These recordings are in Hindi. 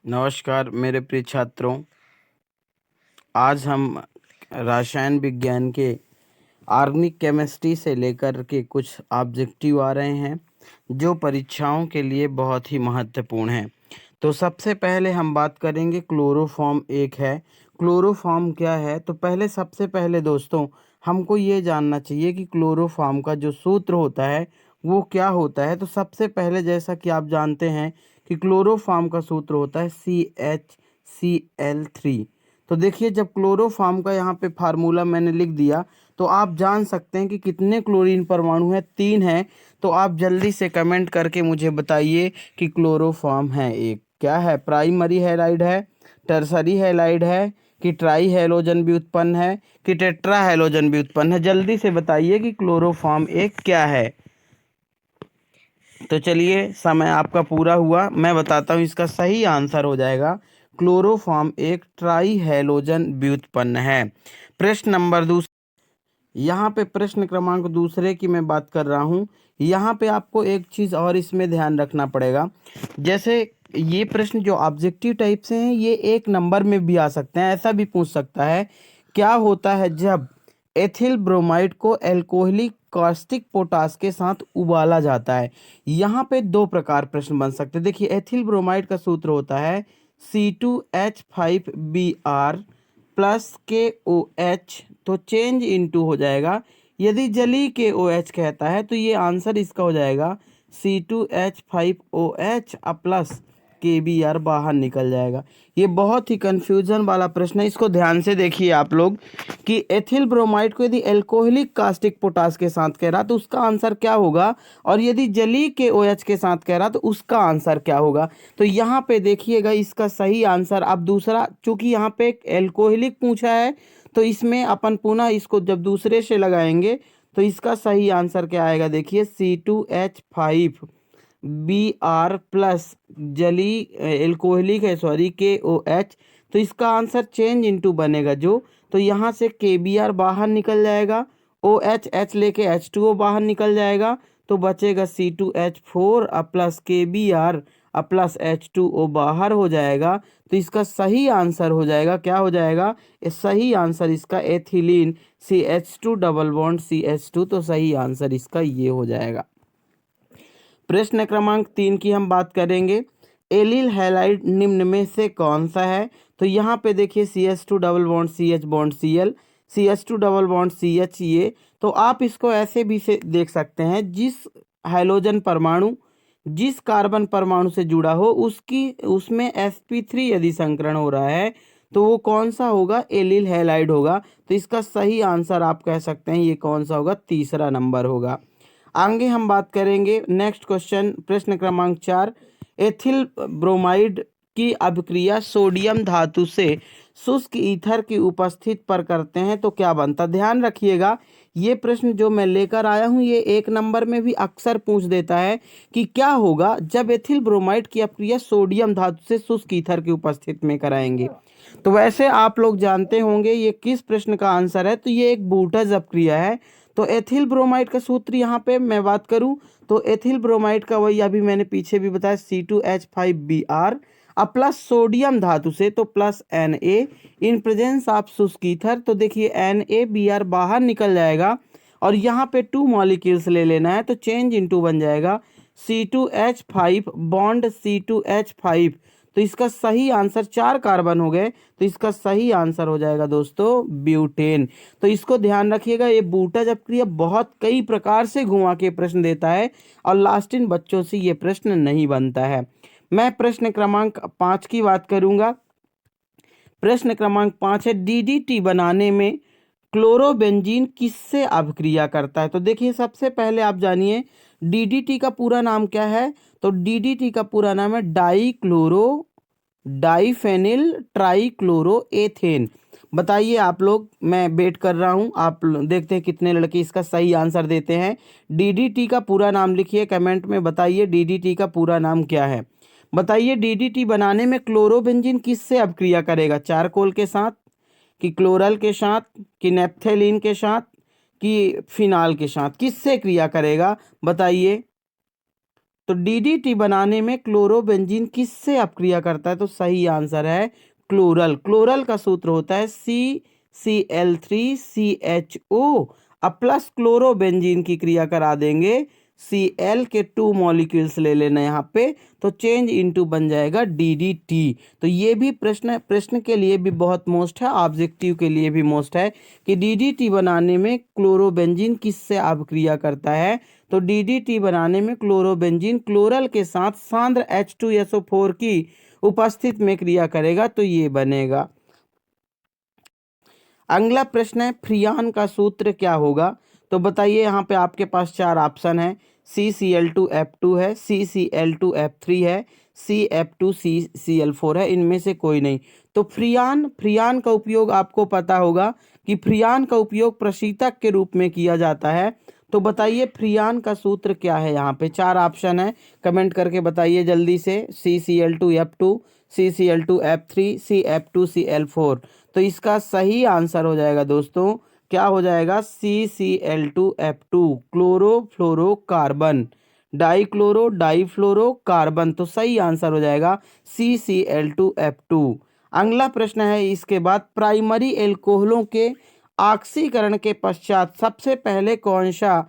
नमस्कार मेरे प्रिय छात्रों। आज हम रसायन विज्ञान के ऑर्गेनिक केमिस्ट्री से लेकर के कुछ ऑब्जेक्टिव आ रहे हैं जो परीक्षाओं के लिए बहुत ही महत्वपूर्ण हैं। तो सबसे पहले हम बात करेंगे क्लोरोफॉर्म एक है। क्लोरोफॉर्म क्या है? तो सबसे पहले दोस्तों हमको ये जानना चाहिए कि क्लोरोफॉर्म का जो सूत्र होता है वो क्या होता है। तो सबसे पहले जैसा कि आप जानते हैं कि क्लोरोफॉर्म का सूत्र होता है CHCl3। तो देखिए, जब क्लोरोफॉर्म का यहाँ पे फार्मूला मैंने लिख दिया तो आप जान सकते हैं कि कितने क्लोरीन परमाणु हैं, 3 हैं। तो आप जल्दी से कमेंट करके मुझे बताइए कि क्लोरोफॉर्म है एक क्या है? प्राइमरी हैलाइड है, टर्सरी हैलाइड है, कि ट्राई हैलोजन भी उत्पन्न है, कि टेट्रा हैलोजन भी उत्पन्न है? जल्दी से बताइए कि क्लोरोफॉर्म एक क्या है। तो चलिए, समय आपका पूरा हुआ। मैं बताता हूँ, इसका सही आंसर हो जाएगा क्लोरोफॉर्म एक ट्राई हैलोजन व्युत्पन्न है। प्रश्न नंबर दूसरा, यहाँ पे प्रश्न क्रमांक दूसरे की मैं बात कर रहा हूँ। यहाँ पे आपको एक चीज़ और इसमें ध्यान रखना पड़ेगा। जैसे ये प्रश्न जो ऑब्जेक्टिव टाइप से हैं ये एक नंबर में भी आ सकते हैं। ऐसा भी पूछ सकता है, क्या होता है जब एथिल ब्रोमाइड को अल्कोहलिक कास्टिक पोटास के साथ उबाला जाता है? यहाँ पे दो प्रकार प्रश्न बन सकते हैं। देखिए, एथिल ब्रोमाइड का सूत्र होता है C2H5Br प्लस KOH। तो चेंज इनटू हो जाएगा, यदि जलीय KOH कहता है तो ये आंसर इसका हो जाएगा C2H5OH प्लस KBr बाहर निकल जाएगा। ये बहुत ही कंफ्यूजन वाला प्रश्न है, इसको ध्यान से देखिए आप लोग कि एथिल ब्रोमाइड को यदि एल्कोहलिक कास्टिक पोटास के साथ कह रहा तो उसका आंसर क्या होगा, और यदि जलीय KOH के साथ कह रहा तो उसका आंसर क्या होगा। तो यहाँ पे देखिएगा, इसका सही आंसर अब दूसरा, चूंकि यहाँ पे एक एल्कोहलिक पूछा है तो इसमें अपन पुनः इसको जब दूसरे से लगाएंगे तो इसका सही आंसर क्या आएगा? देखिए, C2H5Br प्लस जली एल्कोहलिक है, सॉरी, KOH। तो इसका आंसर चेंज इनटू बनेगा जो, तो यहाँ से KBr बाहर निकल जाएगा, OH लेके H2O बाहर निकल जाएगा, तो बचेगा C2H4 plus KBr plus H2O बाहर हो जाएगा। तो इसका सही आंसर हो जाएगा, क्या हो जाएगा? सही आंसर इसका ethylene CH2 double bond CH2। तो सही आंसर इसका ये हो जाएगा। प्रश्न क्रमांक 3 की हम बात करेंगे। एलिल हैलाइड निम्न में से कौन सा है? तो यहाँ पे देखिए, CH2 double bond CH bond Cl, CH2 double bond CH, ये तो आप इसको ऐसे भी से देख सकते हैं, जिस हाइड्रोजन परमाणु जिस कार्बन परमाणु से जुड़ा हो उसकी उसमें sp3 यदि संकरण हो रहा है तो वो कौन सा होगा? एलिल हैलाइड होगा। तो इसका सही आंसर आप कह सकते हैं ये कौन सा होगा? तीसरा नंबर होगा। आगे हम बात करेंगे नेक्स्ट क्वेश्चन, प्रश्न क्रमांक 4। एथिल ब्रोमाइड की अभिक्रिया सोडियम धातु से शुष्क ईथर की उपस्थित पर करते हैं तो क्या बनता? ध्यान रखिएगा, ये प्रश्न जो मैं लेकर आया हूँ ये एक नंबर में भी अक्सर पूछ देता है कि क्या होगा जब एथिल ब्रोमाइड की अभिक्रिया सोडियम धातु से शुष्क ईथर की उपस्थिति में कराएंगे। तो वैसे आप लोग जानते होंगे ये किस प्रश्न का आंसर है, तो ये एक बूटज अपक्रिया है। तो एथिल ब्रोमाइड का सूत्र यहाँ पे मैं बात करूँ तो एथिल ब्रोमाइड का वही अभी मैंने पीछे भी बताया, C2H5Br प्लस सोडियम धातु से तो plus Na in presence of शुष्क ईथर। तो देखिए, NaBr बाहर निकल जाएगा और यहाँ पे 2 मॉलिक्यूल्स ले लेना है, तो चेंज इनटू बन जाएगा C2H5 बॉन्ड C2H5। तो इसका सही आंसर 4 कार्बन हो गए, तो इसका सही आंसर हो जाएगा दोस्तों ब्यूटेन। तो इसको ध्यान रखिएगा, ये बूटज अपक्रिया बहुत कई प्रकार से घुमा के प्रश्न देता है और लास्ट इन बच्चों से ये प्रश्न नहीं बनता है। मैं प्रश्न क्रमांक 5 की बात करूंगा। प्रश्न क्रमांक 5 है, DDT बनाने में क्लोरोबेंजीन किससे अभिक्रिया करता है? तो देखिए, सबसे पहले आप जानिए DDT का पूरा नाम क्या है। तो DDT का पूरा नाम है डाइफेनिल ट्राइक्लोरोएथेन। बताइए आप लोग, मैं वेट कर रहा हूं, आप देखते हैं कितने लड़के इसका सही आंसर देते हैं। DDT का पूरा नाम लिखिए, कमेंट में बताइए DDT का पूरा नाम क्या है। बताइए, DDT बनाने में क्लोरोबेंजीन किससे अभिक्रिया करेगा? चारकोल के साथ, कि क्लोरल के साथ, कि नेप्थेलीन के साथ, कि फिनाल के साथ? किससे क्रिया करेगा बताइए। तो डीडीटी बनाने में क्लोरोबेंजीन किससे अपक्रिया करता है? तो सही आंसर है क्लोरल। क्लोरल का सूत्र होता है CCl3CHO। अब प्लस क्लोरोबेंजीन की क्रिया करा देंगे, Cl के 2 मॉलिक्यूल्स ले लेना यहाँ पे, तो चेंज इनटू बन जाएगा DDT। तो ये भी प्रश्न के लिए भी बहुत मोस्ट है, ऑब्जेक्टिव के लिए भी मोस्ट है कि DDT बनाने में क्लोरोबेंजीन किससे अपक्रिया करता है? तो DDT बनाने में क्लोरोबेंजीन क्लोरल के साथ सांद्र H2SO4 की उपस्थित में क्रिया करेगा, तो ये बनेगा। अगला प्रश्न है फ्रियान का सूत्र क्या होगा? तो बताइए, यहाँ पे आपके पास 4 ऑप्शन है। CCl2F2 है, CCl2F3 है, CF2CCl4 है, इनमें से कोई नहीं। तो फ्रियान का उपयोग आपको पता होगा कि फ्रियान का उपयोग प्रशीतक के रूप में किया जाता है। तो बताइए फ्रियान का सूत्र क्या है? यहाँ पे 4 ऑप्शन है, कमेंट करके बताइए जल्दी से। CCl2F2, CCl2F3, CF2Cl4। तो इसका सही आंसर हो जाएगा दोस्तों, क्या हो जाएगा? CCl2F2, chlorofluorocarbon, dichloro डाइफ्लोरोकार्बन। तो सही आंसर हो जाएगा CCl2F2। अगला प्रश्न है इसके बाद, प्राइमरी एल्कोहलों के ऑक्सीकरण के पश्चात सबसे पहले कौन सा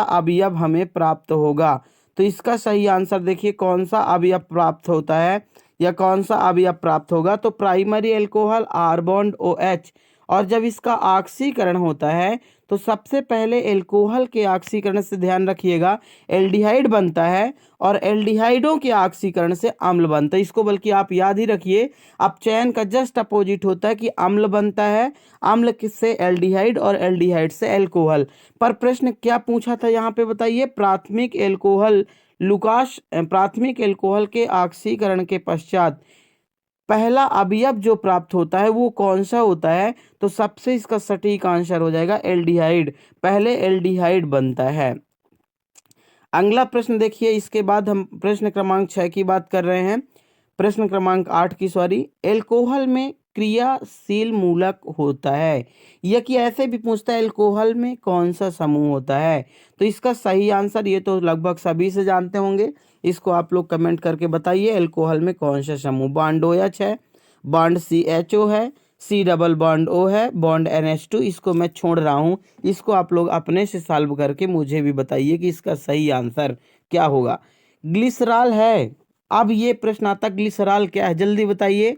अवयव हमें प्राप्त होगा? तो इसका सही आंसर देखिए, कौन सा अवयव प्राप्त होता है या कौन सा अवयव प्राप्त होगा? तो primary alcohol R bond OH, और जब इसका ऑक्सीकरण होता है तो सबसे पहले एल्कोहल के ऑक्सीकरण से, ध्यान रखिएगा, एल्डिहाइड बनता है, और एल्डिहाइडों के ऑक्सीकरण से अम्ल बनता है। इसको बल्कि आप याद ही रखिए, अपचयन का जस्ट अपोजिट होता है कि अम्ल बनता है, अम्ल किससे? एल्डिहाइड, और एल्डिहाइड से एल्कोहल। पर प्रश्न क्या पूछा था यहाँ पे बताइए? प्राथमिक एल्कोहल के ऑक्सीकरण के पश्चात पहला अवयव जो प्राप्त होता है वो कौन सा होता है? तो सबसे इसका सटीक आंसर हो जाएगा एल्डिहाइड। पहले एल्डिहाइड बनता है। अगला प्रश्न देखिए, इसके बाद हम प्रश्न क्रमांक 6 की बात कर रहे हैं, प्रश्न क्रमांक 8 की, सॉरी। एल्कोहल में क्रियाशील मूलक होता है, या कि ऐसे भी पूछता है एल्कोहल में कौन सा समूह होता है? तो इसका सही आंसर, ये तो लगभग सभी से जानते होंगे, इसको आप लोग कमेंट करके बताइए, एल्कोहल में कौन सा समूह? बॉन्ड OH है, बॉन्ड CHO है, C डबल बॉन्ड O है, बॉन्ड NH2। इसको मैं छोड़ रहा हूँ, इसको आप लोग अपने से सॉल्व करके मुझे भी बताइए कि इसका सही आंसर क्या होगा। ग्लिसरॉल है। अब ये प्रश्न आता, ग्लिसरॉल क्या है? जल्दी बताइए।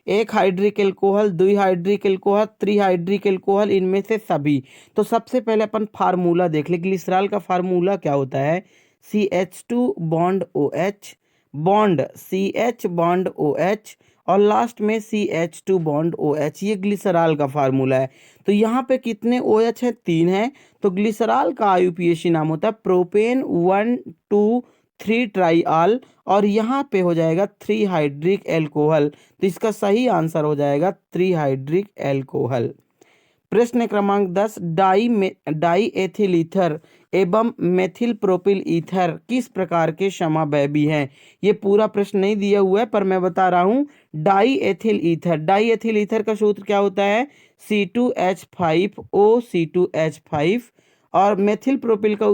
1 hydric alcohol, 2 hydric alcohol, 3 hydric alcohol, इनमें से सभी। तो सबसे पहले अपन फार्मूला देख ले, ग्लिसरॉल का फार्मूला क्या होता है? CH2 bond OH, bond CH bond OH, और लास्ट में CH2 बॉन्ड OH। ये ग्लिसरॉल का फार्मूला है। तो यहाँ पे कितने OH है? 3 है। तो ग्लिसरॉल का IUPAC नाम होता है प्रोपेन 1,2,3 ट्राइआल, और यहाँ पे हो जाएगा 3 हाइड्रिक एल्कोहल। तो इसका सही आंसर हो जाएगा 3 हाइड्रिक एल्कोहल। प्रश्न क्रमांक 10, डाई एथिल ईथर एवं मेथिल प्रोपिल ईथर किस प्रकार के समव्ययी हैं? ये पूरा प्रश्न नहीं दिया हुआ है, पर मैं बता रहा हूँ। डाई एथिल ईथर का सूत्र क्या होता है? C2H5O C2H5, और मेथिल प्रोपिल का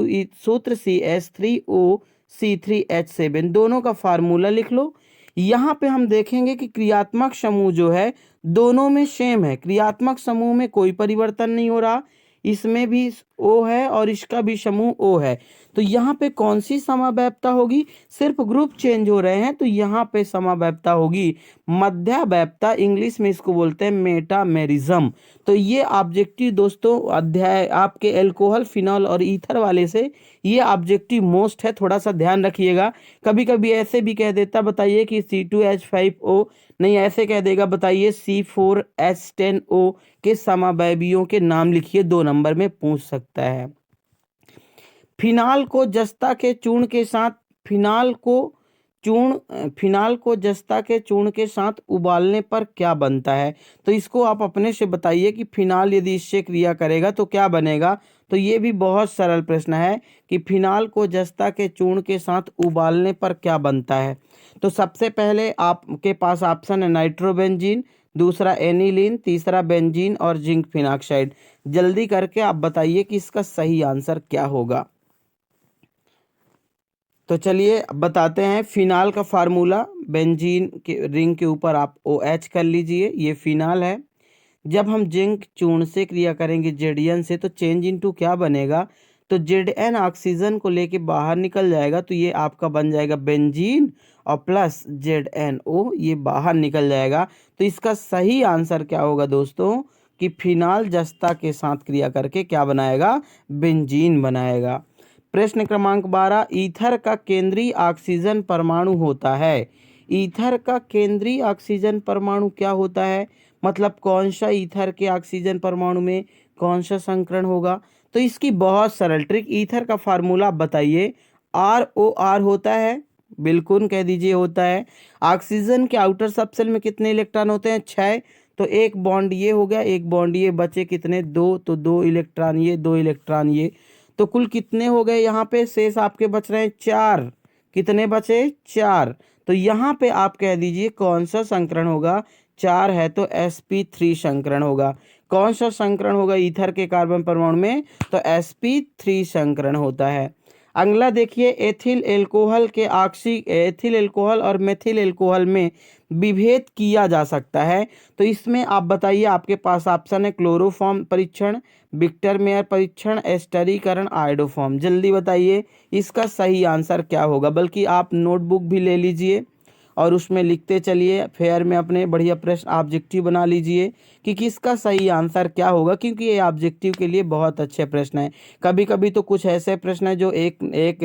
सूत्र CH3O C3H7। दोनों का फार्मूला लिख लो। यहाँ पे हम देखेंगे कि क्रियात्मक समूह जो है दोनों में सेम है, क्रियात्मक समूह में कोई परिवर्तन नहीं हो रहा, इसमें भी O है और इसका भी समूह O है। तो यहाँ पे कौन सी समव्ययता होगी? सिर्फ ग्रुप चेंज हो रहे हैं, तो यहाँ पे समव्ययता होगी मध्याव्ययता, इंग्लिश में इसको बोलते हैं मेटामेरिज्म। तो ये ऑब्जेक्टिव दोस्तों अध्याय आपके एल्कोहल, फिनॉल और ईथर वाले से ये ऑब्जेक्टिव मोस्ट है, थोड़ा सा ध्यान रखिएगा। कभी कभी ऐसे भी कह देता, बताइए कि C2H5O, नहीं ऐसे कह देगा, बताइए C4H10O के समव्ययियों के नाम लिखिए, 2 नंबर में पूछ सकता है। फिनाल को जस्ता के चूर्ण के साथ जस्ता के चूर्ण के साथ उबालने पर क्या बनता है? तो इसको आप अपने से बताइए कि फिनाल यदि इससे क्रिया करेगा तो क्या बनेगा। तो ये भी बहुत सरल प्रश्न है कि फिनाल को जस्ता के चूर्ण के साथ उबालने पर क्या बनता है। तो सबसे पहले आपके पास ऑप्शन है नाइट्रोबेंजीन, दूसरा एनिलीन, तीसरा बेंजीन और जिंक फिनॉक्साइड। जल्दी करके आप बताइए कि इसका सही आंसर क्या होगा। तो चलिए अब बताते हैं फिनाल का फार्मूला। बेंजीन के रिंग के ऊपर आप OH कर लीजिए, ये फिनाल है। जब हम जिंक चूर्ण से क्रिया करेंगे Zn से तो चेंज इनटू क्या बनेगा, तो Zn ऑक्सीजन को लेके बाहर निकल जाएगा, तो ये आपका बन जाएगा बेंजीन और प्लस ZnO ये बाहर निकल जाएगा। तो इसका सही आंसर क्या होगा दोस्तों कि फिनाल जस्ता के साथ क्रिया करके क्या बनाएगा, बेंजीन बनाएगा। प्रश्न क्रमांक 12, ईथर का केंद्रीय ऑक्सीजन परमाणु होता है। ईथर का केंद्रीय ऑक्सीजन परमाणु क्या होता है, मतलब कौन सा ईथर के ऑक्सीजन परमाणु में कौन सा संकरण होगा। तो इसकी बहुत सरल ट्रिक, ईथर का फार्मूला बताइए। ROR होता है, बिल्कुल कह दीजिए होता है। ऑक्सीजन के आउटर सबसेल में कितने इलेक्ट्रॉन होते हैं, 6। तो एक बॉन्ड ये हो गया, एक बॉन्ड ये, बचे कितने, 2। तो 2 इलेक्ट्रॉन ये, 2 इलेक्ट्रॉन ये, तो कुल कितने हो गए यहाँ पे, शेष आपके बच रहे हैं 4। कितने बचे, 4। तो यहाँ पे आप कह दीजिए कौन सा संकरण होगा, 4 है तो sp3 संकरण होगा। कौन सा संकरण होगा ईथर के कार्बन परमाणु में, तो sp3 संकरण होता है। अगला देखिए, एथिल एल्कोहल के एथिल एल्कोहल और मेथिल एल्कोहल में विभेद किया जा सकता है। तो इसमें आप बताइए, आपके पास ऑप्शन है क्लोरोफॉर्म परीक्षण, विक्टर मेयर परीक्षण, एस्टरीकरण, आयोडोफॉर्म। जल्दी बताइए इसका सही आंसर क्या होगा। बल्कि आप नोटबुक भी ले लीजिए और उसमें लिखते चलिए, फेयर में अपने बढ़िया प्रश्न ऑब्जेक्टिव बना लीजिए कि किसका सही आंसर क्या होगा, क्योंकि ये ऑब्जेक्टिव के लिए बहुत अच्छे प्रश्न है। कभी कभी तो कुछ ऐसे प्रश्न है जो एक एक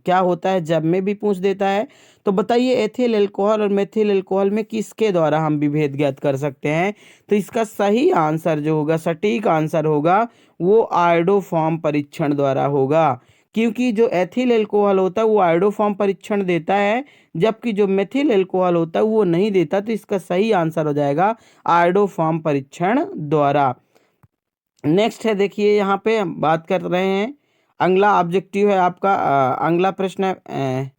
क्या होता है जब में भी पूछ देता है। तो बताइए एथिल एल्कोहल और मेथिल एल्कोहल में किसके द्वारा हम विभेद ज्ञात कर सकते हैं। तो इसका सही आंसर जो होगा, सटीक आंसर होगा, वो आयोडोफॉर्म परीक्षण द्वारा होगा। क्योंकि जो एथिल एल्कोहल होता है वो आयोडोफॉर्म परीक्षण देता है, जबकि जो मेथिल एल्कोहल होता है वो नहीं देता। तो इसका सही आंसर हो जाएगा आयोडोफॉर्म परीक्षण द्वारा। नेक्स्ट है, देखिए यहाँ पे हम बात कर रहे हैं, अगला ऑब्जेक्टिव है आपका, अगला प्रश्न है,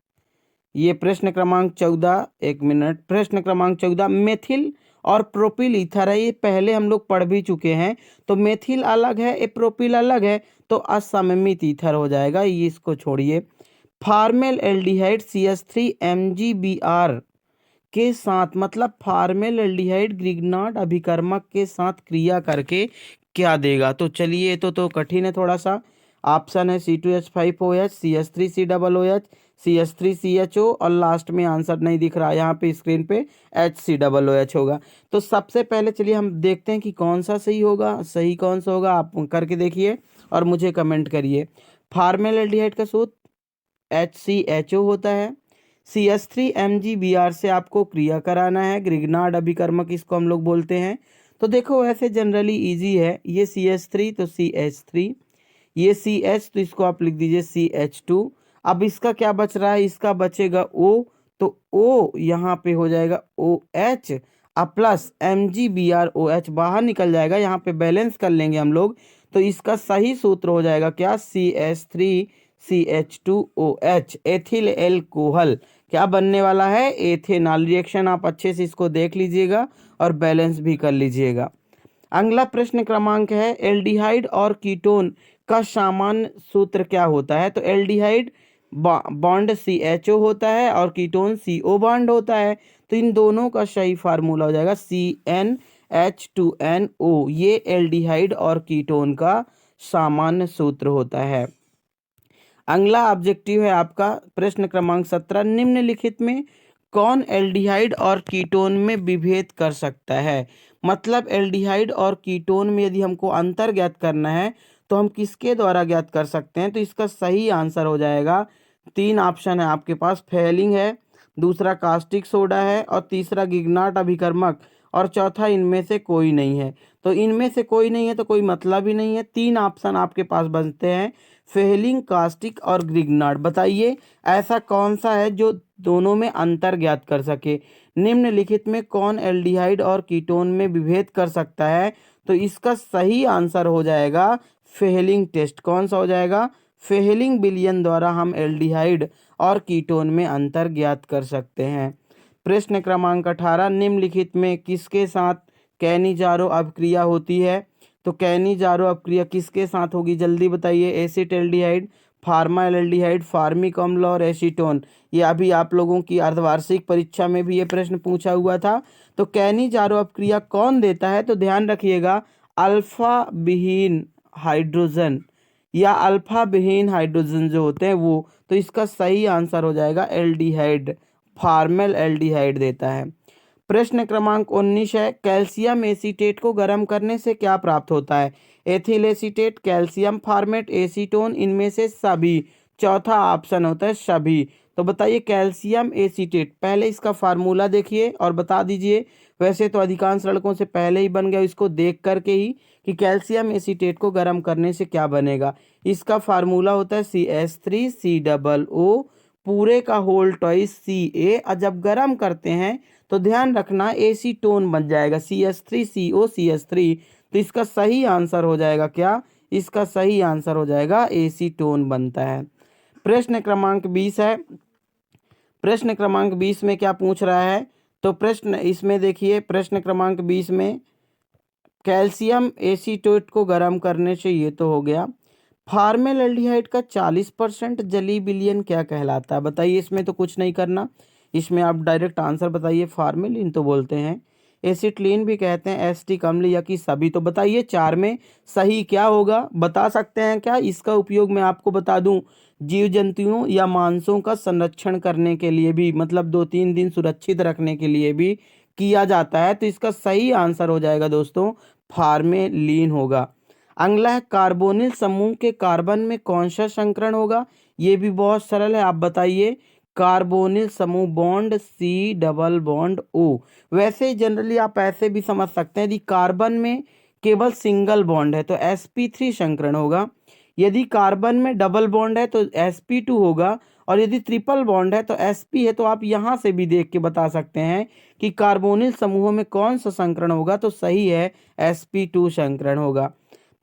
ये प्रश्न क्रमांक 14, एक मिनट, प्रश्न क्रमांक 14, मेथिल और प्रोपिल ईथर है, ये पहले हम लोग पढ़ भी चुके हैं। तो मेथिल अलग है, प्रोपिल अलग है, तो असममित ईथर हो जाएगा, ये इसको छोड़िए। फार्मेल एल्डिहाइड CH3 MgBr के साथ, मतलब फार्मेल एल्डिहाइड ग्रिग्नार्ड अभिकर्मक के साथ क्रिया करके क्या देगा। तो चलिए तो कठिन है थोड़ा सा। ऑप्शन है C2H5OH, CH3COOH, CH3CHO और लास्ट में आंसर नहीं दिख रहा यहाँ पे स्क्रीन पे, HCOOH होगा। तो सबसे पहले चलिए हम देखते हैं कि कौन सा सही होगा, सही कौन सा होगा, आप करके देखिए और मुझे कमेंट करिए। फार्मेल एल्डिहाइड का सूत्र HCHO होता है। CH3 MgBr से आपको क्रिया कराना है, ग्रिग्नार्ड अभिकर्मक इसको हम लोग बोलते हैं। तो देखो वैसे जनरली इजी है, ये CH3 तो CH3, ये CH तो इसको आप लिख दीजिए CH2। अब इसका क्या बच रहा है, इसका बचेगा O, तो O यहाँ पे हो जाएगा OH अब प्लस MgBrOH बाहर निकल जाएगा, यहाँ पे बैलेंस कर लेंगे हम लोग। तो इसका सही सूत्र हो जाएगा क्या, CH3CH2OH, एथिल एल्कोहल क्या बनने वाला है, एथेनॉल। रिएक्शन आप अच्छे से इसको देख लीजिएगा और बैलेंस भी कर लीजिएगा। अगला प्रश्न क्रमांक है, एल्डिहाइड और कीटोन का सामान्य सूत्र क्या होता है। तो एल्डिहाइड बॉन्ड CHO होता है और कीटोन CO बॉन्ड होता है। तो इन दोनों का सही फार्मूला हो जाएगा CnH2nO, ये एल्डिहाइड और कीटोन का सामान्य सूत्र होता है। अगला ऑब्जेक्टिव है आपका प्रश्न क्रमांक 17, निम्नलिखित में कौन एल्डिहाइड और कीटोन में विभेद कर सकता है। मतलब एल्डिहाइड और कीटोन में यदि हमको अंतर ज्ञात करना है तो हम किसके द्वारा ज्ञात कर सकते हैं। तो इसका सही आंसर हो जाएगा, 3 ऑप्शन है आपके पास, फेलिंग है, दूसरा कास्टिक सोडा है और तीसरा गिग्नार्ड अभिकर्मक और चौथा इनमें से कोई नहीं है। तो इनमें से कोई नहीं है तो कोई मतलब ही नहीं है। 3 ऑप्शन आपके पास बनते हैं, फेलिंग, कास्टिक और ग्रिग्नार्ड। बताइए ऐसा कौन सा है जो दोनों में अंतर ज्ञात कर सके। निम्नलिखित में कौन एल्डिहाइड और कीटोन में विभेद कर सकता है। तो इसका सही आंसर हो जाएगा फेलिंग टेस्ट। कौन सा हो जाएगा, फेलिंग विलयन द्वारा हम एल्डिहाइड और कीटोन में अंतर ज्ञात कर सकते हैं। प्रश्न क्रमांक 18, निम्नलिखित में किसके साथ कैनिजारो अभिक्रिया होती है। तो कैनिजारो अभिक्रिया किसके साथ होगी, जल्दी बताइए। एसिटेल्डिहाइड फार्माल्डिहाइड, फार्मिक अम्ल और एसीटोन। ये अभी आप लोगों की अर्धवार्षिक परीक्षा में भी ये प्रश्न पूछा हुआ था। तो कैनिजारो अपक्रिया कौन देता है? तो ध्यान रखिएगा, अल्फा विहीन हाइड्रोजन या अल्फा विहीन हाइड्रोजन जो होते हैं वो। तो इसका सही आंसर हो जाएगा एल्डिहाइड, फार्मल एल्डिहाइड देता है। प्रश्न क्रमांक 19 है, कैल्शियम एसीटेट को गर्म करने से क्या प्राप्त होता है? Ethyl acetate, calcium format, acetone, इनमें से सभी। चौथा ऑप्शन होता है सभी। तो बताइए कैल्शियम एसीटेट, पहले इसका फार्मूला देखिए और बता दीजिए। वैसे तो अधिकांश लड़कों से पहले ही बन गया इसको देख करके ही कि कैल्शियम एसीटेट को गर्म करने से क्या बनेगा। इसका फार्मूला होता है CH3COO पूरे का होल ट्वाइस Ca, और जब गर्म करते हैं तो ध्यान रखना एसीटोन बन जाएगा CH3COCH3। तो इसका सही आंसर हो जाएगा क्या? इसका सही आंसर हो जाएगा एसीटोन बनता है। प्रश्न क्रमांक 20 है। प्रश्न क्रमांक 20 में क्या पूछ रहा है? तो प्रश्न इसमें देखिए, प्रश्न क्रमांक 20 में कैल्शियम एसीटेट को गर्म करने से ये तो हो गया। फार्मेल्डिहाइड का 40% जलीय विलयन क्या कहलाता है? बताइए, इसमें तो कुछ नहीं करना, इसमें आप डायरेक्ट आंसर बताइए। फार्मेलिन तो बोलते हैं, एसिटिलीन भी कहते हैं, एसिटिक अम्ल या कि सभी। तो बताइए चार में सही क्या होगा, बता सकते हैं क्या? इसका उपयोग मैं आपको बता दूं, जीव जंतुओं या मांसों का संरक्षण करने के लिए भी, मतलब 2-3 दिन सुरक्षित रखने के लिए भी किया जाता है। तो इसका सही आंसर हो जाएगा दोस्तों फार्मेलिन होगा। अगला है, कार्बोनिल समूह के कार्बन में कौन सा संकरण होगा? ये भी बहुत सरल है, आप बताइए। कार्बोनिल समूह bond C double bond O। वैसे जनरली आप ऐसे भी समझ सकते हैं, यदि कार्बन में केवल सिंगल बॉन्ड है तो sp3 संकरण होगा, यदि कार्बन में डबल बॉन्ड है तो sp2 होगा, और यदि ट्रिपल बॉन्ड है तो sp है। तो आप यहाँ से भी देख के बता सकते हैं कि कार्बोनिल समूहों में कौन सा संकरण होगा। तो सही है sp2 संकरण होगा।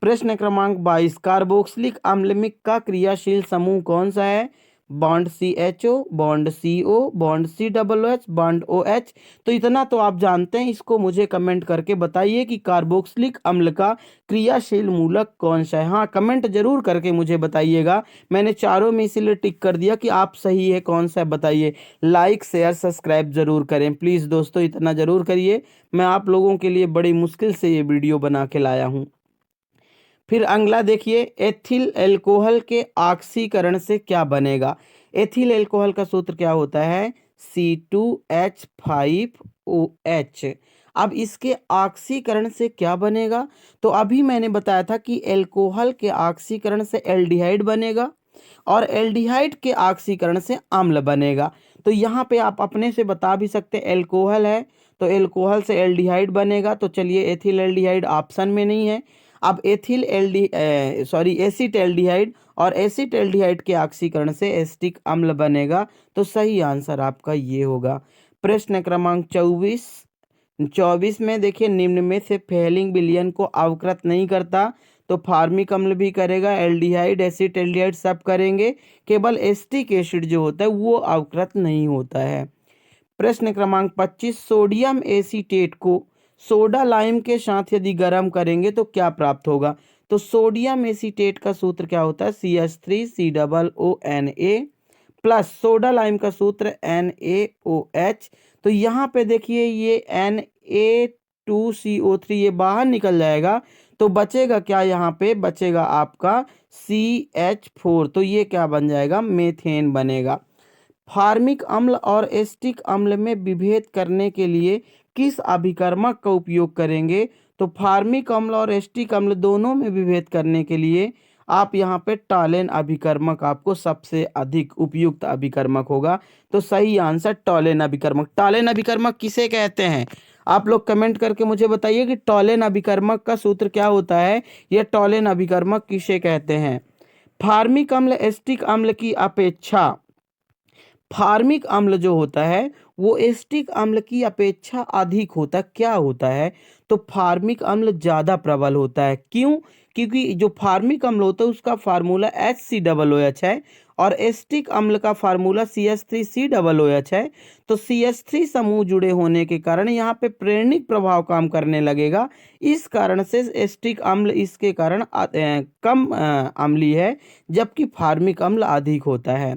प्रश्न क्रमांक 22, कार्बोक्सिलिक अम्ल में का क्रियाशील समूह कौन सा है? Bond CHO, bond CO, bond COOH, bond OH। तो इतना तो आप जानते हैं, इसको मुझे कमेंट करके बताइए कि कार्बोक्सिलिक अम्ल का क्रियाशील मूलक कौन सा है। हाँ, कमेंट जरूर करके मुझे बताइएगा। मैंने चारों में इसीलिए टिक कर दिया कि आप सही है कौन सा है बताइए। लाइक शेयर सब्सक्राइब जरूर करें प्लीज़ दोस्तों, इतना जरूर करिए। मैं आप लोगों के लिए बड़ी मुश्किल से ये वीडियो बना के लाया हूँ। फिर अगला देखिए, एथिल एल्कोहल के ऑक्सीकरण से क्या बनेगा? एथिल एल्कोहल का सूत्र क्या होता है? C2H5OH। अब इसके ऑक्सीकरण से क्या बनेगा? तो अभी मैंने बताया था कि एल्कोहल के ऑक्सीकरण से एल्डिहाइड बनेगा और एल्डिहाइड के ऑक्सीकरण से अम्ल बनेगा। तो यहाँ पे आप अपने से बता भी सकते हैं, एल्कोहल है तो एल्कोहल से एल्डिहाइड बनेगा। तो चलिए, एथिल एल्डिहाइड ऑप्शन में नहीं है। अब एसिट एल्डिहाइड और एसिट एल्डिहाइड के ऑक्सीकरण से एसिटिक अम्ल बनेगा। तो सही आंसर आपका ये होगा। प्रश्न क्रमांक 24 में देखिए, निम्न में से फेलिंग विलयन को अवकृत नहीं करता। तो फार्मिक अम्ल भी करेगा, एल्डिहाइड, एसिट एल्डिहाइड सब करेंगे, केवल एसिटिक एसिड जो होता है वो अवकृत नहीं होता है। प्रश्न क्रमांक 25, सोडियम एसीटेट को सोडा लाइम के साथ यदि गर्म करेंगे तो क्या प्राप्त होगा? तो सोडियम एसीटेट का सूत्र क्या होता है? CH3COONA प्लस सोडा लाइम का सूत्र NaOH। तो यहाँ पे देखिए, ये Na2CO3 ये बाहर निकल जाएगा, तो बचेगा क्या? यहाँ पे बचेगा आपका CH4। तो ये क्या बन जाएगा? मेथेन बनेगा। फार्मिक अम्ल और एसिटिक अम्ल में विभेद करने के लिए किस अभिकर्मक का उपयोग करेंगे? तो फार्मिक अम्ल और एसिटिक अम्ल दोनों में विभेद करने के लिए आप यहाँ पे टॉलेन अभिकर्मक आपको सबसे अधिक उपयुक्त अभिकर्मक होगा। तो सही आंसर टॉलेन अभिकर्मक। टॉलेन अभिकर्मक किसे कहते हैं? आप लोग कमेंट करके मुझे बताइए कि टॉलेन अभिकर्मक का सूत्र क्या होता है, यह टॉलेन अभिकर्मक किसे कहते हैं। फार्मिक अम्ल एसिटिक अम्ल की अपेक्षा, फार्मिक अम्ल जो होता है वो एसिटिक अम्ल की अपेक्षा अधिक होता है। क्या होता है? तो फार्मिक अम्ल ज़्यादा प्रबल होता है। क्यों? क्योंकि जो फार्मिक अम्ल होता है उसका फार्मूला HCOOH है और एस्टिक अम्ल का फार्मूला CH3COOH है। तो CH3 समूह जुड़े होने के कारण यहाँ पे प्रेरणिक प्रभाव काम करने लगेगा। इस कारण से एस्टिक अम्ल इसके कारण कम अम्लीय है, जबकि फार्मिक अम्ल अधिक होता है।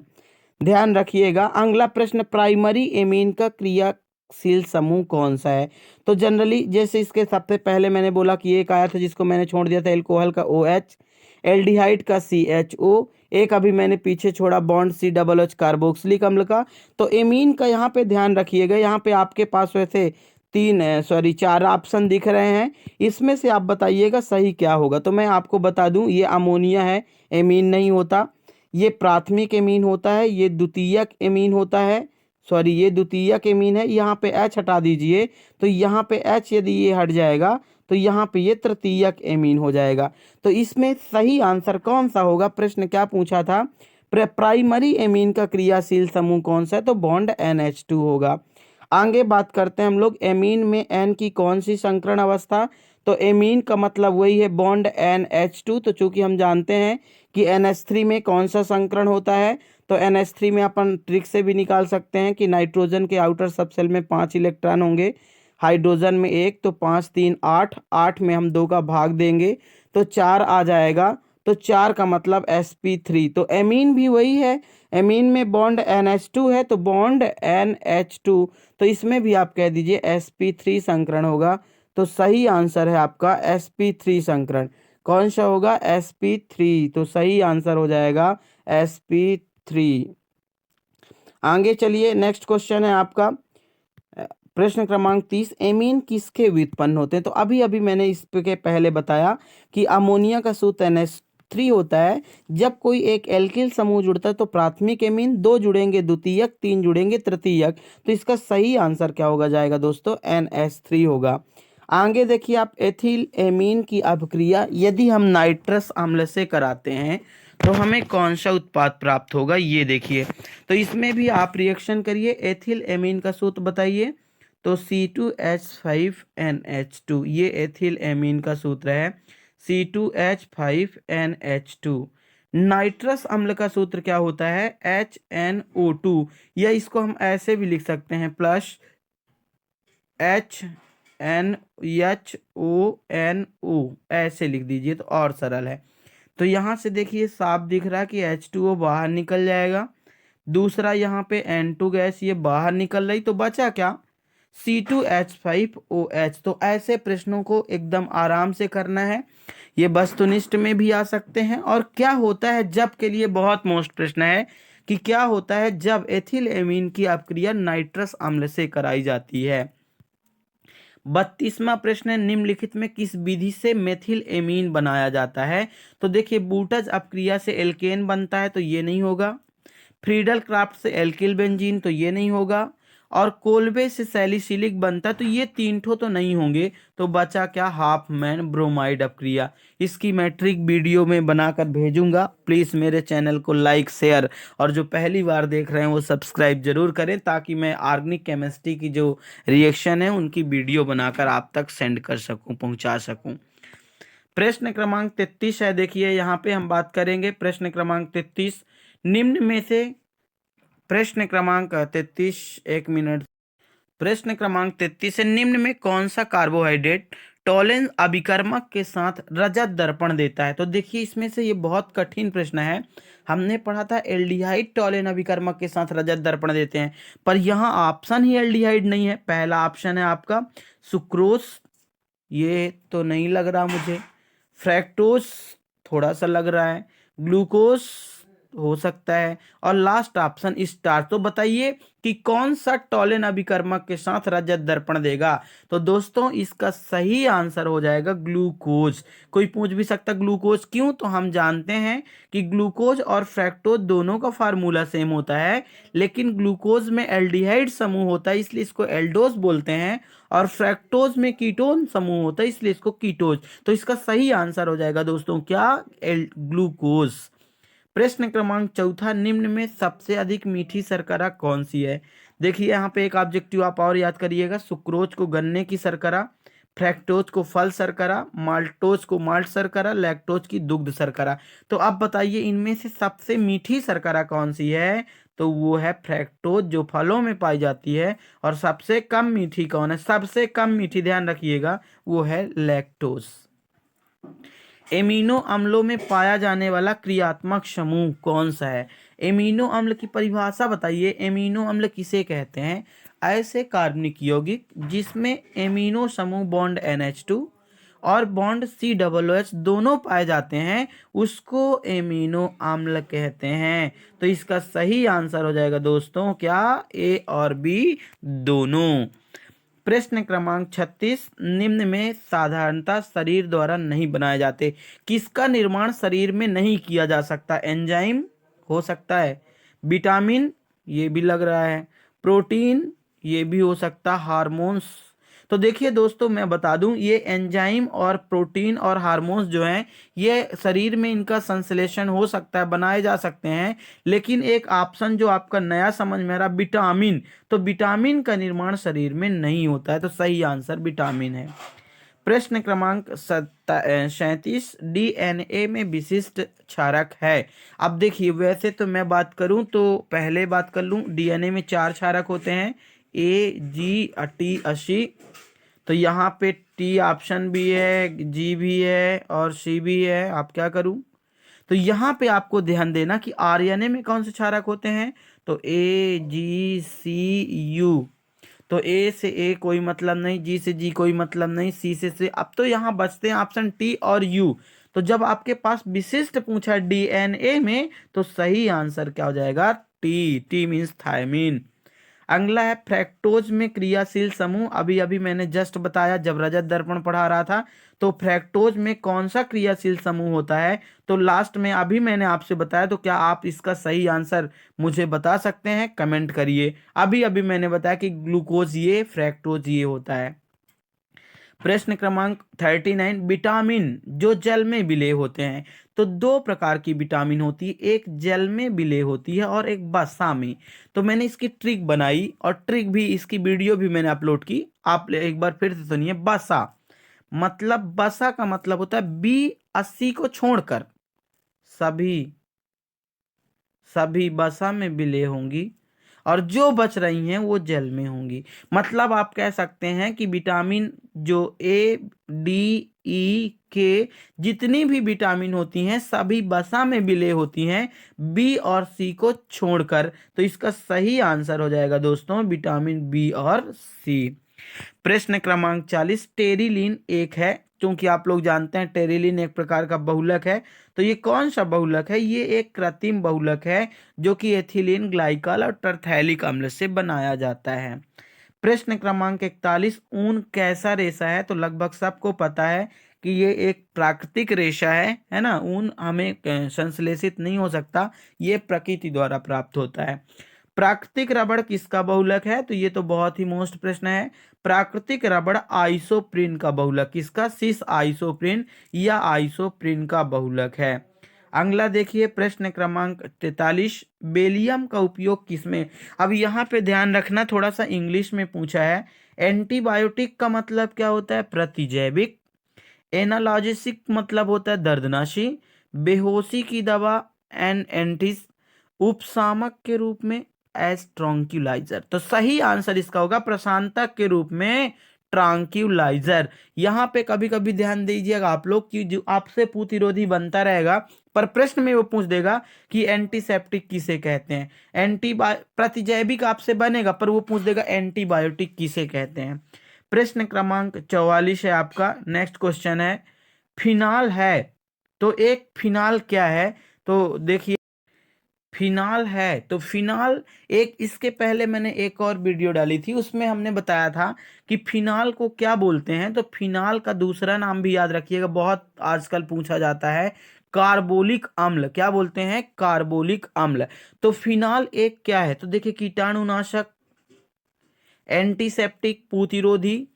ध्यान रखिएगा। अगला प्रश्न, प्राइमरी एमीन का क्रियाशील समूह कौन सा है? तो जनरली जैसे इसके सबसे पहले मैंने बोला कि एक आया था जिसको मैंने छोड़ दिया था, एल्कोहल का OH, एल्डिहाइड का CHO, एक अभी मैंने पीछे छोड़ा बॉन्ड COOH कार्बोक्सिलिक अम्ल का। तो एमीन का यहाँ पे ध्यान रखिएगा। यहाँ पे आपके पास वैसे चार ऑप्शन दिख रहे हैं, इसमें से आप बताइएगा सही क्या होगा। तो मैं आपको बता दूं, ये अमोनिया है, एमीन नहीं होता। ये प्राथमिक एमीन होता है, ये द्वितीयक एमीन होता है, ये द्वितीयक एमीन है। यहाँ पे H हटा दीजिए, तो यहाँ पे H यदि ये हट जाएगा तो यहाँ पे ये तृतीयक एमीन हो जाएगा। तो इसमें सही आंसर कौन सा होगा? प्रश्न क्या पूछा था? प्राइमरी एमीन का क्रियाशील समूह कौन सा है? तो बॉन्ड NH2 होगा। आगे बात करते हैं हम लोग, एमीन में N की कौन सी संकरण अवस्था? तो एमीन का मतलब वही है बॉन्ड NH2। तो चूंकि हम जानते हैं कि NH3 में कौन सा संकरण होता है, तो NH3 में अपन ट्रिक से भी निकाल सकते हैं कि नाइट्रोजन के आउटर सबसेल में 5 इलेक्ट्रॉन होंगे, हाइड्रोजन में 1, तो 5 3 8, 8 में हम 2 का भाग देंगे तो 4 आ जाएगा। तो 4 का मतलब sp3। तो एमीन भी वही है, एमीन में बॉन्ड NH2 है, तो बॉन्ड NH2, तो इसमें भी आप कह दीजिए sp3 संकरण होगा। तो सही आंसर है आपका sp3 संकरण। कौन सा होगा? sp3। तो सही आंसर हो जाएगा sp3। आगे चलिए, नेक्स्ट क्वेश्चन है आपका प्रश्न क्रमांक 30, एमीन किसके व्युत्पन्न होते हैं? तो अभी अभी मैंने इसके पहले बताया कि अमोनिया का सूत्र NH3 होता है। जब कोई एक एल्किल समूह जुड़ता है तो प्राथमिक एमीन, 2 जुड़ेंगे द्वितीयक, 3 जुड़ेंगे तृतीयक। तो इसका सही आंसर क्या होगा जाएगा दोस्तों? NH3 होगा। आगे देखिए आप, एथिल एमीन की अभिक्रिया यदि हम नाइट्रस अम्ल से कराते हैं तो हमें कौन सा उत्पाद प्राप्त होगा, ये देखिए। तो इसमें भी आप रिएक्शन करिए। एथिल एमीन का सूत्र बताइए। तो C2H5NH2, ये एथिल एमीन का सूत्र है, C2H5NH2। नाइट्रस अम्ल का सूत्र क्या होता है? HNO2, या इसको हम ऐसे भी लिख सकते हैं, प्लस HNHONO, ऐसे लिख दीजिए तो और सरल है। तो यहाँ से देखिए साफ दिख रहा है कि H2O बाहर निकल जाएगा। दूसरा यहाँ पे N2 गैस ये बाहर निकल रही, तो बचा क्या? C2H5OH। तो ऐसे प्रश्नों को एकदम आराम से करना है। ये वस्तुनिष्ठ में भी आ सकते हैं। और क्या होता है जब के लिए बहुत मोस्ट प्रश्न है कि क्या होता है जब एथिल एमीन की अपक्रिया नाइट्रस अम्ल से कराई जाती है। 32वां प्रश्न है, निम्नलिखित में किस विधि से मेथिल एमीन बनाया जाता है? तो देखिए, बूटज अपक्रिया से एल्केन बनता है, तो ये नहीं होगा। फ्रीडल क्राफ्ट से एल्किल बेंजीन, तो ये नहीं होगा। और कोल्बे से सैलिसिलिक बनता है, तो ये 3 ठो तो नहीं होंगे। तो बचा क्या? हाफमैन ब्रोमाइड अपक्रिया। इसकी मैट्रिक वीडियो में बनाकर भेजूंगा। प्लीज़ मेरे चैनल को लाइक, शेयर और जो पहली बार देख रहे हैं वो सब्सक्राइब जरूर करें, ताकि मैं ऑर्गेनिक केमिस्ट्री की जो रिएक्शन है उनकी वीडियो बनाकर आप तक सेंड कर सकूं, पहुंचा सकूं। प्रश्न क्रमांक 33 है। देखिए यहाँ पे हम बात करेंगे प्रश्न क्रमांक 33, निम्न में से प्रश्न क्रमांक 33, एक मिनट। प्रश्न क्रमांक 33 है, निम्न में कौन सा कार्बोहाइड्रेट टॉलेन अभिकर्मक के साथ रजत दर्पण देता है? तो देखिए इसमें से ये बहुत कठिन प्रश्न है। हमने पढ़ा था एल्डिहाइड टॉलेन अभिकर्मक के साथ रजत दर्पण देते हैं, पर यहाँ ऑप्शन ही एल्डिहाइड नहीं है। पहला ऑप्शन है आपका सुक्रोज, ये तो नहीं लग रहा मुझे। फ्रैक्टोज थोड़ा सा लग रहा है। ग्लूकोज हो सकता है। और लास्ट ऑप्शन स्टार्च। तो बताइए कि कौन सा टॉलेन अभिकर्मक के साथ रजत दर्पण देगा? तो दोस्तों इसका सही आंसर हो जाएगा ग्लूकोज। कोई पूछ भी सकता ग्लूकोज क्यों? तो हम जानते हैं कि ग्लूकोज और फ्रैक्टोज दोनों का फार्मूला सेम होता है, लेकिन ग्लूकोज में एल्डिहाइड समूह होता है इसलिए इसको एल्डोज बोलते हैं, और फ्रैक्टोज में कीटोन समूह होता है इसलिए इसको कीटोज। तो इसका सही आंसर हो जाएगा दोस्तों क्या? ग्लूकोज। प्रश्न क्रमांक 4, निम्न में सबसे अधिक मीठी शर्करा कौन सी है? देखिए यहाँ पे एक ऑब्जेक्टिव आप और याद करिएगा, सुक्रोज को गन्ने की शर्करा, फ्रैक्टोज को फल शर्करा, माल्टोज को माल्ट शर्करा, लैक्टोज की दुग्ध शर्करा। तो अब बताइए इनमें से सबसे मीठी शर्करा कौन सी है? तो वो है फ्रैक्टोज जो फलों में पाई जाती है। और सबसे कम मीठी कौन है? सबसे कम मीठी, ध्यान रखिएगा, वो है लैक्टोज। एमिनो अम्लों में पाया जाने वाला क्रियात्मक समूह कौन सा है? एमिनो अम्ल की परिभाषा बताइए। एमिनो अम्ल किसे कहते हैं? ऐसे कार्बनिक यौगिक जिसमें एमिनो समूह बॉन्ड NH2 और बॉन्ड COOH दोनों पाए जाते हैं, उसको एमिनो अम्ल कहते हैं। तो इसका सही आंसर हो जाएगा दोस्तों क्या? A और B दोनों। प्रश्न क्रमांक 36, निम्न में साधारणतः शरीर द्वारा नहीं बनाए जाते। किसका निर्माण शरीर में नहीं किया जा सकता? एंजाइम हो सकता है, विटामिन ये भी लग रहा है, प्रोटीन ये भी हो सकता, हार्मोन्स। तो देखिए दोस्तों मैं बता दूं, ये एंजाइम और प्रोटीन और हार्मोन्स जो हैं ये शरीर में इनका संश्लेषण हो सकता है, बनाए जा सकते हैं। लेकिन एक ऑप्शन जो आपका नया समझ में आ रहा, विटामिन, तो विटामिन का निर्माण शरीर में नहीं होता है। तो सही आंसर विटामिन है। प्रश्न क्रमांक 37, DNA में विशिष्ट क्षारक है। अब देखिए वैसे तो मैं बात करूं तो पहले बात कर लूं, DNA में 4 क्षारक होते हैं, AGT80। तो यहाँ पे T ऑप्शन भी है, G भी है और C भी है। आप क्या करूं? तो यहाँ पे आपको ध्यान देना कि RNA में कौन से क्षारक होते हैं? तो AGCU। तो ए से ए कोई मतलब नहीं, जी से जी कोई मतलब नहीं, सी से सी। अब तो यहाँ बचते हैं ऑप्शन टी और यू। तो जब आपके पास विशिष्ट पूछा DNA में, तो सही आंसर क्या हो जाएगा? टी। T means thiamine. अगला है फ्रैक्टोज में क्रियाशील समूह। अभी अभी मैंने जस्ट बताया जब रजत दर्पण पढ़ा रहा था। तो फ्रैक्टोज में कौन सा क्रियाशील समूह होता है? तो लास्ट में अभी मैंने आपसे बताया, तो क्या आप इसका सही आंसर मुझे बता सकते हैं? कमेंट करिए। अभी अभी मैंने बताया कि ग्लूकोज ये, फ्रैक्टोज ये होता है। प्रश्न क्रमांक 39, विटामिन जो जल में विलेय होते हैं। तो दो प्रकार की विटामिन होती है, एक जल में विलेय होती है और एक वसा में। तो मैंने इसकी ट्रिक बनाई और ट्रिक भी, इसकी वीडियो भी मैंने अपलोड की, आप एक बार फिर से सुनिए। वसा मतलब, वसा का मतलब होता है B80 को छोड़कर सभी सभी वसा में विलेय होंगी और जो बच रही हैं वो जल में होंगी। मतलब आप कह सकते हैं कि विटामिन जो A, D, E, K जितनी भी विटामिन होती हैं सभी वसा में विलेय होती हैं, B और C को छोड़कर। तो इसका सही आंसर हो जाएगा दोस्तों विटामिन B और C। प्रश्न क्रमांक 40, टेरिलीन एक है, क्योंकि आप लोग जानते हैं टेरिलीन एक प्रकार का बहुलक है। तो ये कौन सा बहुलक है? ये एक कृत्रिम बहुलक है जो कि एथिलीन ग्लाइकॉल और टरथैलिक अम्ल से बनाया जाता है। प्रश्न क्रमांक 41, ऊन कैसा रेशा है? तो लगभग सबको पता है कि ये एक प्राकृतिक रेशा है ना। ऊन हमें संश्लेषित नहीं हो सकता, ये प्रकृति द्वारा प्राप्त होता है। प्राकृतिक रबड़ किसका बहुलक है? तो ये तो बहुत ही मोस्ट प्रश्न है। प्राकृतिक रबड़ आइसोप्रीन का बहुलक, किसका? सिस आइसोप्रीन या आइसोप्रीन का बहुलक है। अगला देखिए प्रश्न क्रमांक 43, बेलियम का उपयोग किसमें? अब यहाँ पे ध्यान रखना, थोड़ा सा इंग्लिश में पूछा है। एंटीबायोटिक का मतलब क्या होता है? प्रतिजैविक। एनालॉजिसिक मतलब होता है दर्दनाशी। बेहोशी की दवा एंटिस। उपशामक के रूप में एज ट्रॉन्क्यूलाइजर। तो सही आंसर इसका होगा प्रशांतक के रूप में ट्रॉन्क्यूलाइजर। यहाँ पे कभी कभी ध्यान दीजिएगा आप लोग कि जो आपसे प्रतिरोधी बनता रहेगा, पर प्रश्न में वो पूछ देगा कि एंटीसेप्टिक किसे कहते हैं। प्रतिजैविक आपसे बनेगा पर वो पूछ देगा एंटीबायोटिक किसे कहते हैं। प्रश्न क्रमांक 44 है आपका। नेक्स्ट क्वेश्चन है, फिनाल है तो एक फिनाल क्या है? तो देखिए फिनाल है तो फिनाल एक, इसके पहले मैंने एक और वीडियो डाली थी उसमें हमने बताया था कि फिनाल को क्या बोलते हैं। तो फिनाल का दूसरा नाम भी याद रखिएगा, बहुत आजकल पूछा जाता है, कार्बोलिक अम्ल। क्या बोलते हैं? कार्बोलिक अम्ल। तो फिनाल एक क्या है? तो देखिए कीटाणुनाशक, एंटीसेप्टिक प्रतिरोधी,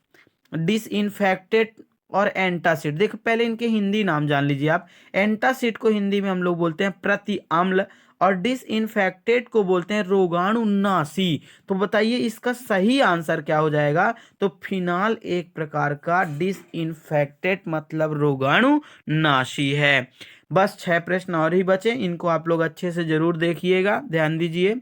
डिसइंफेक्टेंट और एंटासिड। देखो पहले इनके हिंदी नाम जान लीजिए आप। एंटासिड को हिंदी में हम लोग बोलते हैं प्रति अम्ल और डिसइंफेक्टेड को बोलते हैं रोगाणुनाशी। तो बताइए इसका सही आंसर क्या हो जाएगा? तो फिनाल एक प्रकार का डिसइंफेक्टेड मतलब रोगाणुनाशी है। बस 6 प्रश्न और ही बचे, इनको आप लोग अच्छे से जरूर देखिएगा, ध्यान दीजिए।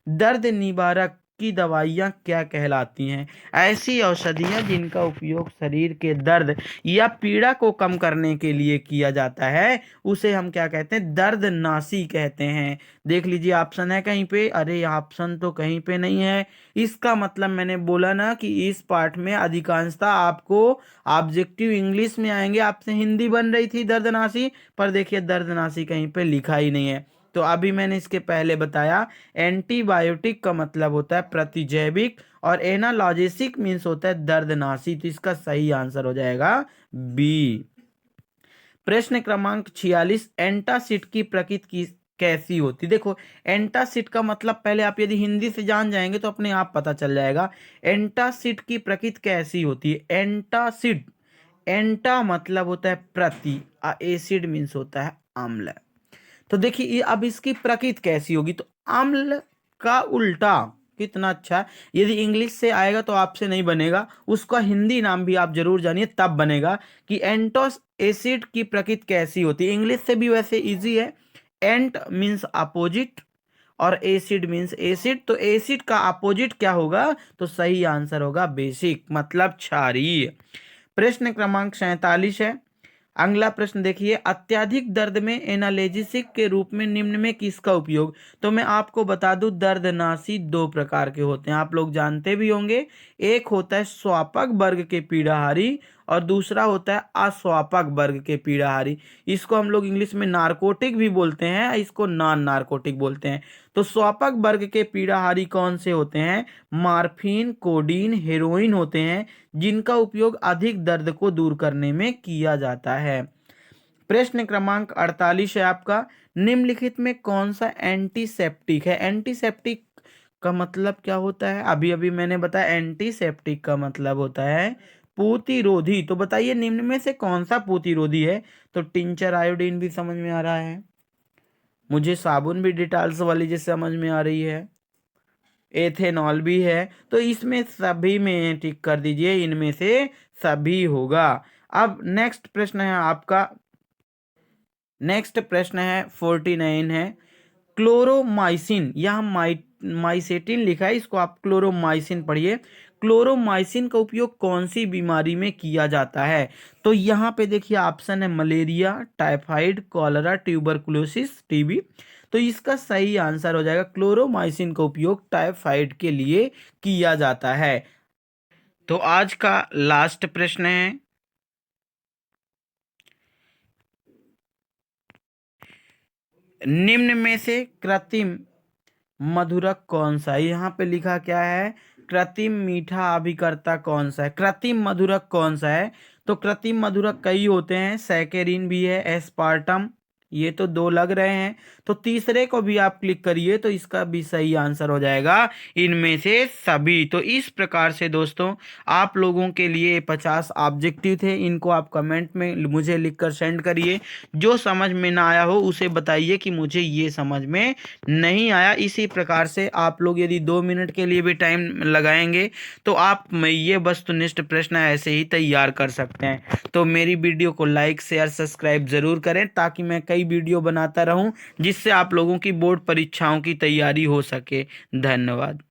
दर्द निवारक की दवाइयाँ क्या कहलाती हैं? ऐसी औषधियाँ जिनका उपयोग शरीर के दर्द या पीड़ा को कम करने के लिए किया जाता है, उसे हम क्या कहते हैं? दर्दनाशी कहते हैं। देख लीजिए ऑप्शन है कहीं पे? अरे ऑप्शन तो कहीं पे नहीं है। इसका मतलब मैंने बोला ना कि इस पार्ट में अधिकांशतः आपको ऑब्जेक्टिव इंग्लिश में आएंगे। आपसे हिंदी बन रही थी दर्दनाशी, पर देखिए दर्दनाशी कहीं पे लिखा ही नहीं है। तो अभी मैंने इसके पहले बताया एंटीबायोटिक का मतलब होता है प्रतिजैविक और एनालॉजेसिक मीन्स होता है दर्दनाशी। तो इसका सही आंसर हो जाएगा बी। प्रश्न क्रमांक 46, एंटासिड की प्रकृति की कैसी होती? देखो एंटासिड का मतलब पहले आप यदि हिंदी से जान जाएंगे तो अपने आप पता चल जाएगा। एंटासिड की प्रकृति कैसी होती है? एंटासिड, एंटा मतलब होता है प्रति, एसिड मीन्स होता है अम्ल। तो देखिए अब इसकी प्रकृति कैसी होगी? तो अम्ल का उल्टा। कितना अच्छा। यदि इंग्लिश से आएगा तो आपसे नहीं बनेगा, उसका हिंदी नाम भी आप जरूर जानिए, तब बनेगा कि एंटोस एसिड की प्रकृति कैसी होती है। इंग्लिश से भी वैसे इजी है। एंट मीन्स अपोजिट और एसिड मीन्स एसिड। तो एसिड का अपोजिट क्या होगा? तो सही आंसर होगा बेसिक मतलब क्षारीय। प्रश्न क्रमांक 47 है। अगला प्रश्न देखिए, अत्यधिक दर्द में एनाल्जेसिक के रूप में निम्न में किसका उपयोग? तो मैं आपको बता दूं दर्दनाशी 2 प्रकार के होते हैं, आप लोग जानते भी होंगे। एक होता है स्वापक वर्ग के पीड़ाहारी और दूसरा होता है अस्वापक वर्ग के पीड़ाहारी। इसको हम लोग इंग्लिश में नारकोटिक भी बोलते हैं, इसको नॉन नारकोटिक बोलते हैं। तो स्वापक वर्ग के पीड़ाहारी कौन से होते हैं? मार्फिन, कोडीन, हेरोइन होते हैं, जिनका उपयोग अधिक दर्द को दूर करने में किया जाता है। प्रश्न क्रमांक 48 है आपका, निम्नलिखित में कौन सा एंटीसेप्टिक है? एंटीसेप्टिक का मतलब क्या होता है? अभी अभी मैंने बताया एंटीसेप्टिक का मतलब होता है पूतिरोधी। तो बताइए निम्न में से कौन सा पूतिरोधी है? तो टिंचर आयोडीन भी समझ में आ रहा है, मुझे साबुन भी डिटॉल्स वाली जैसे समझ में आ रही है, एथेनॉल भी है। तो इसमें सभी में टिक कर दीजिए, इनमें से सभी होगा। अब नेक्स्ट प्रश्न है आपका, नेक्स्ट प्रश्न है 49 है, क्लोरोमाइसिन, यहाँ माइसेटिन लिखा है, इसको आप क्लोरोमाइसिन पढ़िए। क्लोरोमाइसिन का उपयोग कौन सी बीमारी में किया जाता है? तो यहाँ पे देखिए ऑप्शन है malaria, typhoid, cholera, tuberculosis, TB. तो इसका सही आंसर हो जाएगा क्लोरोमाइसिन का उपयोग टाइफाइड के लिए किया जाता है। तो आज का लास्ट प्रश्न है, निम्न में से कृत्रिम मधुरक कौन सा है? यहाँ पे लिखा क्या है? कृत्रिम मीठा अभिकर्ता कौन सा है? कृत्रिम मधुरक कौन सा है? तो कृत्रिम मधुरक कई होते हैं, सैकेरिन भी है, एस्पार्टम, ये तो 2 लग रहे हैं। तो तीसरे को भी आप क्लिक करिए तो इसका भी सही आंसर हो जाएगा इनमें से सभी। तो इस प्रकार से दोस्तों आप लोगों के लिए 50 ऑब्जेक्टिव थे, इनको आप कमेंट में मुझे लिखकर सेंड करिए। जो समझ में ना आया हो उसे बताइए कि मुझे ये समझ में नहीं आया। इसी प्रकार से आप लोग यदि 2 मिनट के लिए भी टाइम लगाएंगे तो आप ये वस्तुनिष्ठ प्रश्न ऐसे ही तैयार कर सकते हैं। तो मेरी वीडियो को लाइक शेयर सब्सक्राइब जरूर करें ताकि मैं कई वीडियो बनाता रहूं जिससे आप लोगों की बोर्ड परीक्षाओं की तैयारी हो सके। धन्यवाद।